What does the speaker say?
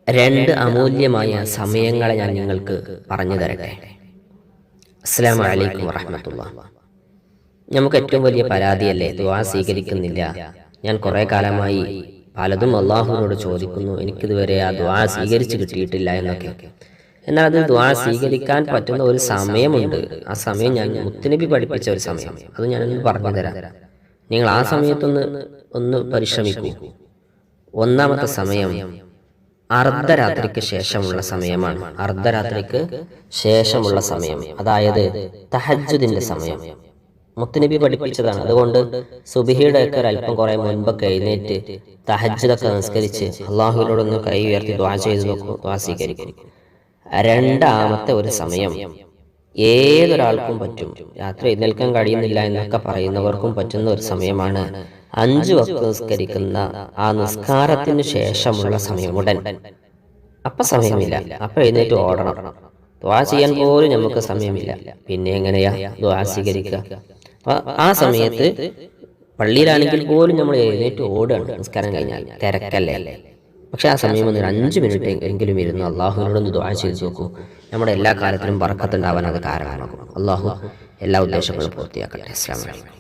രണ്ട് അമൂല്യമായ സമയങ്ങളെ ഞാൻ നിങ്ങൾക്ക് പറഞ്ഞു തരട്ടെ. അസ്സലാമു അലൈക്കും വറഹ്മത്തുള്ളാഹി. നമുക്ക് ഏറ്റവും വലിയ പരാതിയല്ലേ ദുആ സ്വീകരിക്കുന്നില്ല. ഞാൻ കുറേ കാലമായി പലതും അള്ളാഹുവിനോട് ചോദിക്കുന്നു, എനിക്കിതുവരെ ആ ദുആ സ്വീകരിച്ച് കിട്ടിയിട്ടില്ല എന്നൊക്കെ. എന്നാൽ അത് ദുആ സ്വീകരിക്കാൻ പറ്റുന്ന ഒരു സമയമുണ്ട്. ആ സമയം ഞാൻ മുത്തുനബി പഠിപ്പിച്ച ഒരു സമയം, അത് ഞാനൊന്ന് പറഞ്ഞു തരാം. നിങ്ങൾ ആ സമയത്തൊന്ന് പരിശ്രമിക്കൂ. ഒന്നാമത്തെ സമയം അർദ്ധരാത്രിക്ക് ശേഷമുള്ള സമയമാണ്. അർദ്ധരാത്രിക്ക് ശേഷമുള്ള സമയം, അതായത് തഹജ്ജുദിന്റെ സമയം മുത്തുനബി പഠിപ്പിച്ചതാണ്. അതുകൊണ്ട് സുബ്ഹിയുടെ ഒക്കെ ഒരല്പം കുറെ മുൻപൊക്കെ എഴുന്നേറ്റ് തഹജ്ജുദൊക്കെ നിസ്കരിച്ച് അള്ളാഹുവിനോടൊന്ന് കൈ ഉയർത്തി ദുആ ചെയ്ത് നോക്കൂ, ദുആ സ്വീകരിക്കും. രണ്ടാമത്തെ ഒരു സമയം ഏതൊരാൾക്കും പറ്റും, രാത്രി എഴുന്നേൽക്കാൻ കഴിയുന്നില്ല എന്നൊക്കെ പറയുന്നവർക്കും പറ്റുന്ന ഒരു സമയമാണ് 5 വക്ത് നിസ്കരിക്കുന്ന ആ നിസ്കാരത്തിന് ശേഷമുള്ള സമയം. ഉടൻ അപ്പൊ സമയമില്ല, അപ്പൊ എഴുന്നേറ്റ് ഓടണം. ദുആ ചെയ്യാൻ പോലും നമുക്ക് സമയമില്ല, പിന്നെ എങ്ങനെയാ ദുആ സ്വീകരിക്കുക? ആ സമയത്ത് പള്ളിയിലാണെങ്കിൽ പോലും നമ്മൾ എഴുന്നേറ്റ് ഓടുകയാണ് നിസ്കാരം കഴിഞ്ഞാൽ, തിരക്കല്ലേ. പക്ഷെ ആ സമയം ഒന്ന് 5 മിനിറ്റ് എങ്കിലും ഇരുന്ന് അള്ളാഹുവിനോടൊന്ന് ദുആ ചെയ്ത് നോക്കൂ. നമ്മുടെ എല്ലാ കാര്യത്തിലും ബർക്കത്ത് ഉണ്ടാവാൻ അത് കാരണമാകും. അള്ളാഹു എല്ലാ ഉദ്ദേശങ്ങളും പൂർത്തിയാക്കട്ടെ. അസ്സലാമു അലൈക്കും.